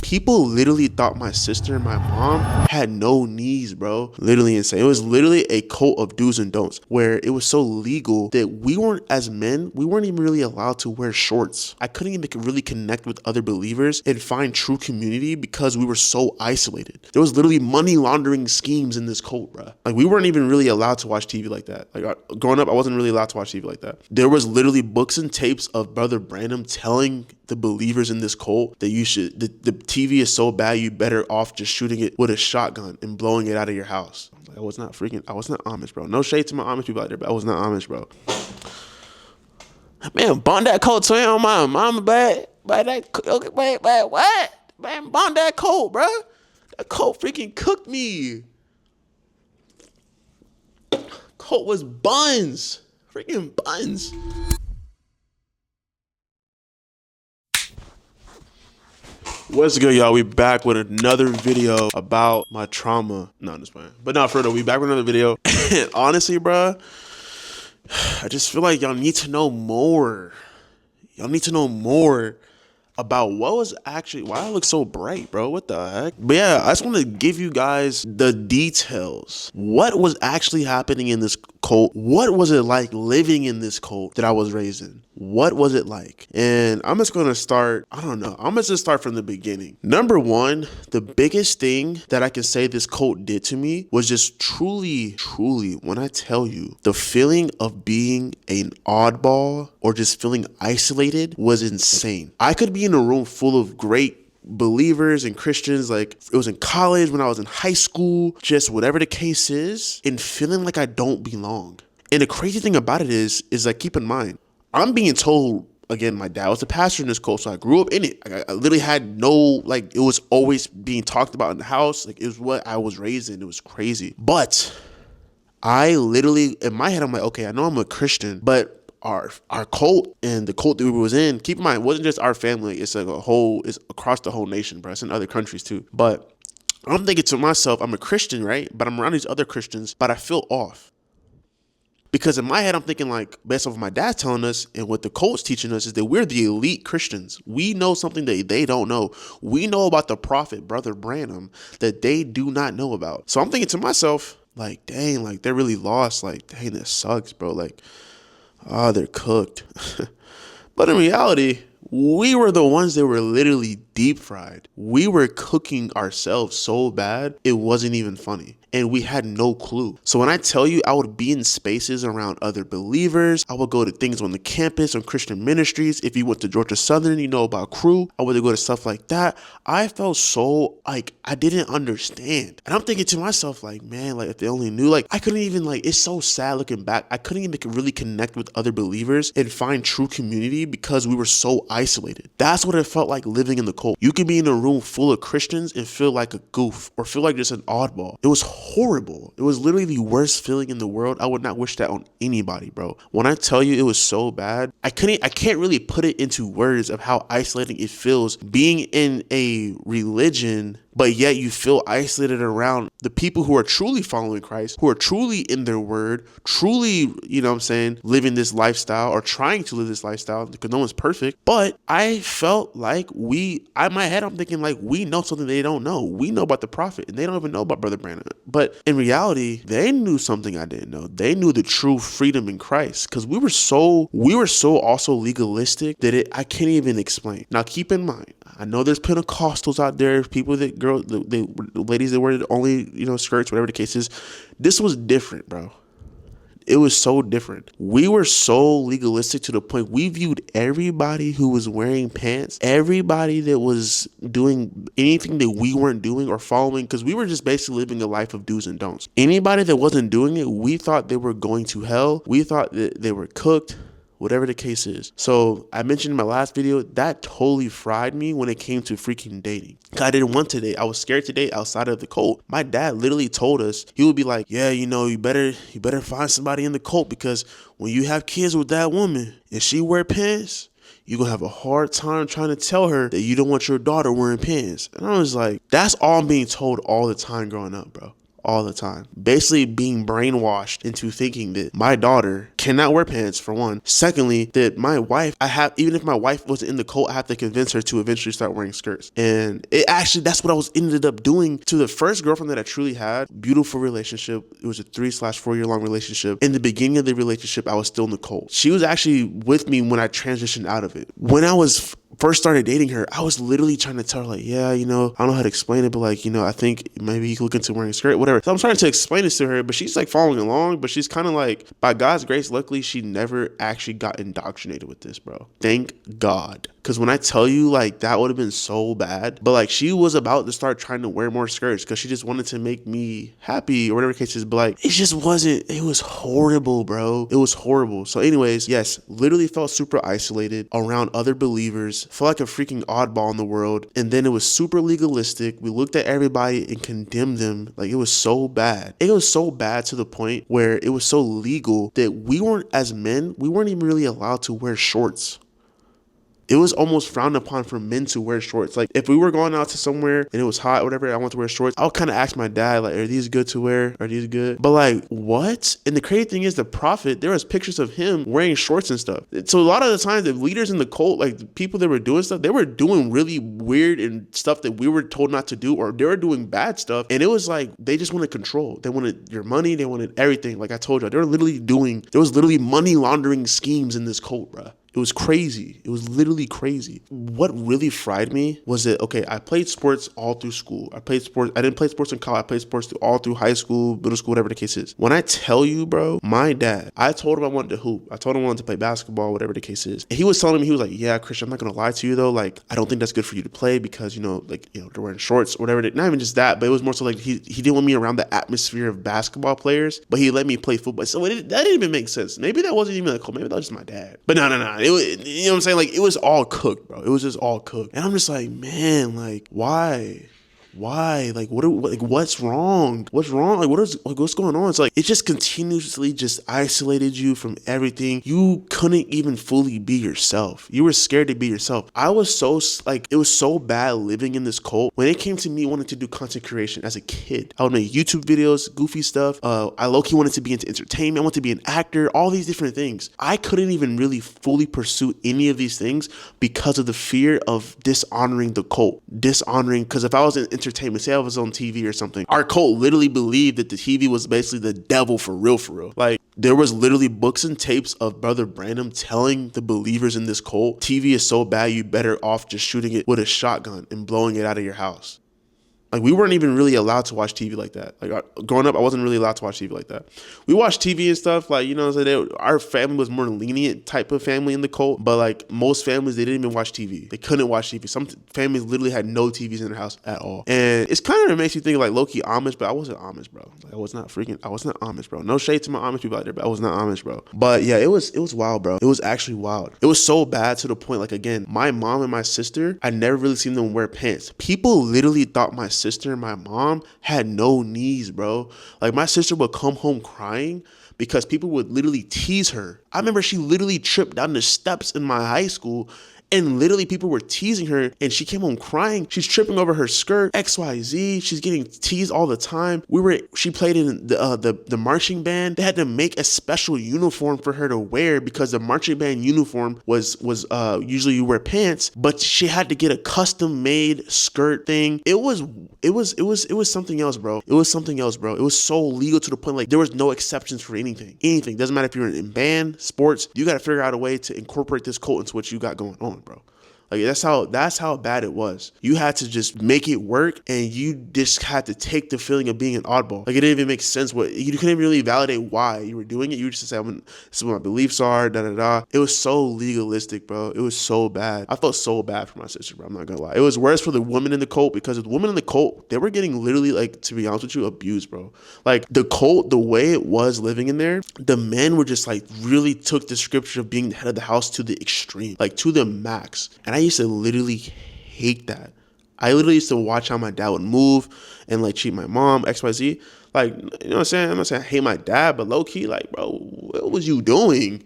People literally thought my sister and my mom had no knees, bro. Literally insane. It was literally a cult of do's and don'ts where it was so legal that we weren't, as men, we weren't even really allowed to wear shorts. I couldn't even really connect with other believers and find true community because we were so isolated. There was literally money laundering schemes in this cult, bro. Like, we weren't even really allowed to watch TV like that. Like, growing up, I wasn't really allowed to watch TV like that. There was literally books and tapes of Brother Branham telling the believers in this cult that you should, the TV is so bad, you better off just shooting it with a shotgun and blowing it out of your house. I was not Amish, bro. No shade to my Amish people out there, but I was not Amish, bro. Man, bond that coat to on my mama, bad. Okay, wait, what? Man, bond that coat, bro. That coat freaking cooked me. Coat was buns. Freaking buns. What's good, y'all? We back with another video about my trauma. No, I'm just playing. But no, for real, we back with another video. Honestly, bro, I just feel like y'all need to know more. Y'all need to know more about what was actually, why I look so bright, bro. What the heck? But yeah, I just want to give you guys the details. What was actually happening in this cult? What was it like living in this cult that I was raised in? What was it like? And I'm just going to start, I don't know. I'm going to just start from the beginning. Number one, the biggest thing that I can say this cult did to me was just truly, when I tell you, the feeling of being an oddball or just feeling isolated was insane. I could be in a room full of great believers and Christians, like it was in college, when I was in high school, just whatever the case is, and feeling like I don't belong. And the crazy thing about it is like, keep in mind, I'm being told, again, my dad was a pastor in this cult, so I grew up in it. I literally had no, like, it was always being talked about in the house. Like, it was what I was raised in. It was crazy. But I literally, in my head, I'm like, okay, I know I'm a Christian, but our cult and the cult that we was in, keep in mind, it wasn't just our family. It's like it's across the whole nation, bro. It's in other countries too. But I'm thinking to myself, I'm a Christian, right? But I'm around these other Christians, but I feel off. Because in my head, I'm thinking, like, based off of my dad telling us and what the cult's teaching us is that we're the elite Christians. We know something that they don't know. We know about the prophet, Brother Branham, that they do not know about. So I'm thinking to myself, like, dang, like, they're really lost. Like, dang, this sucks, bro. Like, they're cooked. But in reality, we were the ones that were literally deep fried. We were cooking ourselves so bad, it wasn't even funny. And we had no clue. So when I tell you, I would be in spaces around other believers. I would go to things on the campus, on Christian ministries. If you went to Georgia Southern, you know about Crew. I would go to stuff like that. I felt so like I didn't understand. And I'm thinking to myself, like, man, like if they only knew, like I couldn't even, like, it's so sad looking back. I couldn't even really connect with other believers and find true community because we were so isolated. That's what it felt like living in the cult. You could be in a room full of Christians and feel like a goof or feel like just an oddball. It was horrible. It was literally the worst feeling in the world. I would not wish that on anybody, bro. When I tell you it was so bad, I can't really put it into words of how isolating it feels being in a religion, but yet you feel isolated around the people who are truly following Christ, who are truly in their word, truly, you know what I'm saying, living this lifestyle or trying to live this lifestyle, because no one's perfect. But I felt like in my head, I'm thinking like, we know something they don't know. We know about the prophet and they don't even know about Brother Branham. But in reality, they knew something I didn't know. They knew the true freedom in Christ, because we were so also legalistic that I can't even explain. Now, keep in mind, I know there's Pentecostals out there, people that the ladies that wear only, you know, skirts, whatever the case is. This was different, bro. It was so different. We were so legalistic to the point we viewed everybody who was wearing pants, everybody that was doing anything that we weren't doing or following, because we were just basically living a life of do's and don'ts. Anybody that wasn't doing it, we thought they were going to hell. We thought that they were cooked. Whatever the case is. So I mentioned in my last video, that totally fried me when it came to freaking dating. I didn't want to date. I was scared to date outside of the cult. My dad literally told us, he would be like, yeah, you know, you better find somebody in the cult, because when you have kids with that woman and she wear pants, you're going to have a hard time trying to tell her that you don't want your daughter wearing pants. And I was like, that's all I'm being told all the time growing up, bro. all the time. Basically being brainwashed into thinking that my daughter cannot wear pants, for one. Secondly, that my wife, even if my wife wasn't in the cult, I have to convince her to eventually start wearing skirts. And that's what I was ended up doing to the first girlfriend that I truly had. Beautiful relationship. It was a 3/4 year long relationship. In the beginning of the relationship, I was still in the cult. She was actually with me when I transitioned out of it. When I was first started dating her, I was literally trying to tell her, like, yeah, I don't know how to explain it, but like, I think maybe you could look into wearing a skirt, whatever. So I'm trying to explain this to her, but she's like following along, but she's kind of like, by God's grace, luckily, she never actually got indoctrinated with this, bro. Thank God. Because when I tell you, like, that would have been so bad, but like, she was about to start trying to wear more skirts because she just wanted to make me happy or whatever the case is, but like, it was horrible, bro. It was horrible. So anyways, yes, literally felt super isolated around other believers, felt like a freaking oddball in the world. And then it was super legalistic. We looked at everybody and condemned them. Like, it was so bad. It was so bad to the point where it was so legal that as men, we weren't even really allowed to wear shorts. It was almost frowned upon for men to wear shorts. Like, if we were going out to somewhere and it was hot or whatever, I want to wear shorts, I would kind of ask my dad, like, are these good to wear? Are these good? But like, what? And the crazy thing is, the prophet, there was pictures of him wearing shorts and stuff. So a lot of the times, the leaders in the cult, like the people that were doing stuff, they were doing really weird and stuff that we were told not to do, or they were doing bad stuff. And it was like, they just wanted control. They wanted your money. They wanted everything. Like I told you, there was literally money laundering schemes in this cult, bruh. It was crazy. It was literally crazy. What really fried me was that, okay, I played sports all through school. I didn't play sports in college. I played sports all through high school, middle school, whatever the case is. When I tell you, bro, my dad, I told him I wanted to hoop. I told him I wanted to play basketball, whatever the case is. And he was telling me, he was like, yeah, Christian, I'm not going to lie to you though. Like, I don't think that's good for you to play because, they're wearing shorts or whatever. Not even just that, but it was more so like he didn't want me around the atmosphere of basketball players, but he let me play football. So that didn't even make sense. Maybe that wasn't even cool. Maybe that was just my dad. But no. You know what I'm saying? Like, it was all cooked, bro. It was just all cooked. And I'm just like, man, like, why? Like, what's wrong? What's wrong? Like, what's going on? It's like, it just continuously just isolated you from everything. You couldn't even fully be yourself. You were scared to be yourself. I was so, like, it was so bad living in this cult. When it came to me wanting to do content creation as a kid, I would make YouTube videos, goofy stuff. I low-key wanted to be into entertainment. I wanted to be an actor, all these different things. I couldn't even really fully pursue any of these things because of the fear of dishonoring the cult. Because if I was in entertainment, say I was on TV or something, our cult literally believed that the TV was basically the devil for real. Like, there was literally books and tapes of Brother Branham telling the believers in this cult, TV is so bad, you better off just shooting it with a shotgun and blowing it out of your house. Like, we weren't even really allowed to watch TV like that. Like, growing up, I wasn't really allowed to watch TV like that. We watched TV and stuff, like, our family was more lenient type of family in the cult, but like most families, they didn't even watch TV. They couldn't watch TV. Some families literally had no TVs in their house at all. And it's kind of makes you think like low-key Amish, but I wasn't Amish, bro. Like, I was not Amish, bro. No shade to my Amish people out there, but I was not Amish, bro. But yeah, it was wild, bro. It was actually wild. It was so bad to the point, like, again, my mom and my sister, I never really seen them wear pants. People literally thought my sister and my mom had no knees, bro. Like, my sister would come home crying because people would literally tease her. I remember she literally tripped down the steps in my high school and literally people were teasing her and she came home crying. She's tripping over her skirt, XYZ. She's getting teased all the time. She played in the marching band. They had to make a special uniform for her to wear because the marching band uniform was usually you wear pants, but she had to get a custom made skirt thing. It was something else, bro. It was something else, bro. It was so legal to the point like there was no exceptions for anything. Doesn't matter if you're in band, sports, you got to figure out a way to incorporate this cult into what you got going on, bro. Like, that's how bad it was. You had to just make it work, and you just had to take the feeling of being an oddball. Like, it didn't even make sense. You couldn't even really validate why you were doing it. You were just say, this is what my beliefs are, da-da-da. It was so legalistic, bro. It was so bad. I felt so bad for my sister, bro. I'm not gonna lie. It was worse for the women in the cult because the women in the cult, they were getting literally, like, to be honest with you, abused, bro. Like, the cult, the way it was living in there, the men were just, like, really took the scripture of being the head of the house to the extreme, like, to the max. And I used to literally hate that. I literally used to watch how my dad would move and like treat my mom, XYZ. Like, you know what I'm saying? I'm not saying I hate my dad, but low key, like, bro, what was you doing?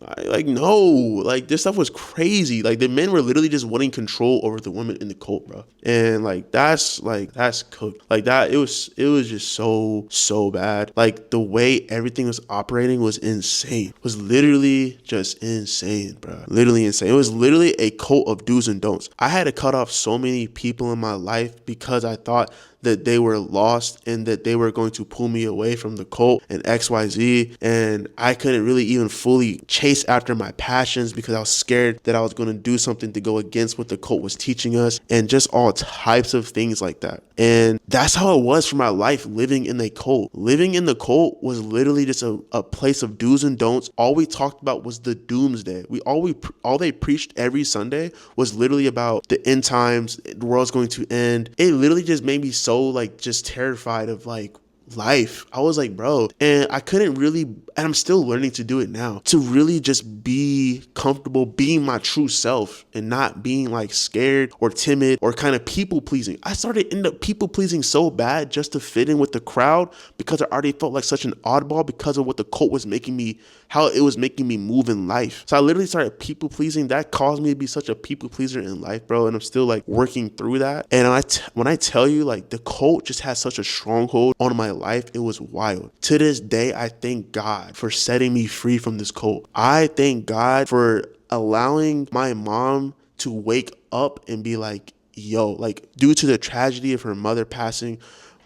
Like, no, like this stuff was crazy. Like the men were literally just wanting control over the women in the cult, bro. And that's cooked. Like that, it was just so bad. Like the way everything was operating was insane. Was literally just insane, bro. Literally insane. It was literally a cult of do's and don'ts. I had to cut off so many people in my life because I thought that they were lost and that they were going to pull me away from the cult and XYZ. And I couldn't really even fully chase after my passions because I was scared that I was going to do something to go against what the cult was teaching us and just all types of things like that. And that's how it was for my life living in a cult. Living in the cult was literally just a place of do's and don'ts. All we talked about was the doomsday. All they preached every Sunday was literally about the end times, the world's going to end. It literally just made me so like just terrified of like life. I was like, bro, and I couldn't really, and I'm still learning to do it now, to really just be comfortable being my true self and not being like scared or timid or kind of people pleasing. I started end up people pleasing so bad just to fit in with the crowd because I already felt like such an oddball because of what the cult was making me, how it was making me move in life. So I literally started people pleasing. That caused me to be such a people pleaser in life, bro. And I'm still like working through that. And when I tell you, like, the cult just has such a stronghold on my life, it was wild. To this day, I thank God for setting me free from this cult. I thank God for allowing my mom to wake up and be like, yo, like, due to the tragedy of her mother passing,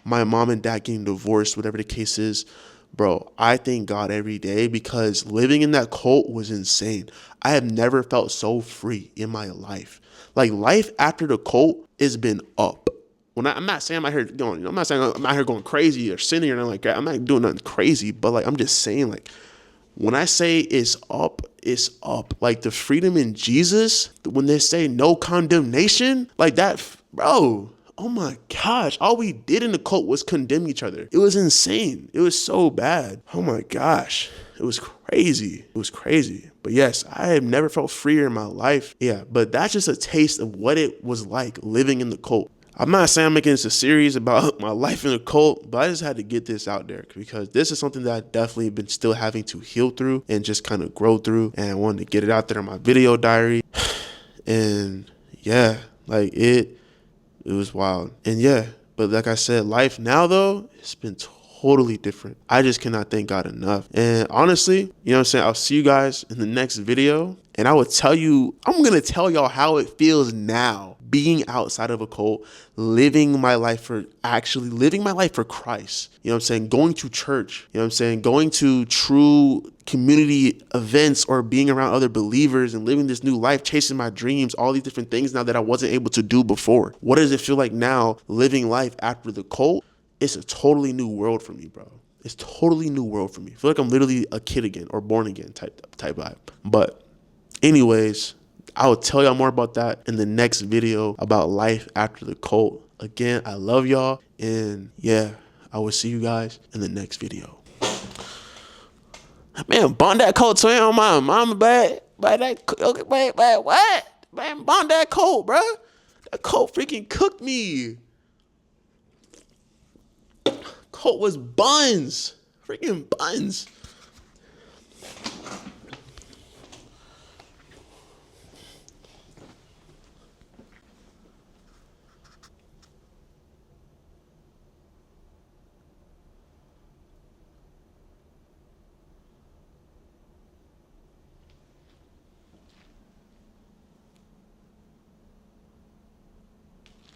my mom and dad getting divorced, whatever the case is, bro, I thank God every day because living in that cult was insane. I have never felt so free in my life. Like, life after the cult has been up. I'm not saying I'm out here going, I'm not saying I'm out here going crazy or sinning or nothing like that. I'm not doing nothing crazy, but like, I'm just saying, like, when I say it's up, it's up. Like the freedom in Jesus, when they say no condemnation, like that, bro. Oh my gosh, all we did in the cult was condemn each other. It was insane. It was so bad. Oh my gosh, it was crazy. It was crazy. But yes, I have never felt freer in my life. Yeah, but that's just a taste of what it was like living in the cult. I'm not saying I'm making this a series about my life in a cult, but I just had to get this out there because this is something that I definitely been still having to heal through and just kind of grow through. And I wanted to get it out there in my video diary. And yeah, like it was wild. And yeah, but like I said, life now though, it's been totally different. I just cannot thank God enough. And honestly, you know what I'm saying? I'll see you guys in the next video. And I will tell you, I'm going to tell y'all how it feels now being outside of a cult, living my life for Christ. You know what I'm saying? Going to church, you know what I'm saying? Going to true community events or being around other believers and living this new life, chasing my dreams, all these different things now that I wasn't able to do before. What does it feel like now living life after the cult? It's a totally new world for me, bro. It's totally new world for me. I feel like I'm literally a kid again or born again type vibe. But anyways, I will tell y'all more about that in the next video about life after the cult. Again, I love y'all. And yeah, I will see you guys in the next video. Man, bond that cult to on my mama bad. What? Man, bond that cult, bro. That cult freaking cooked me. Cult was buns. Freaking buns.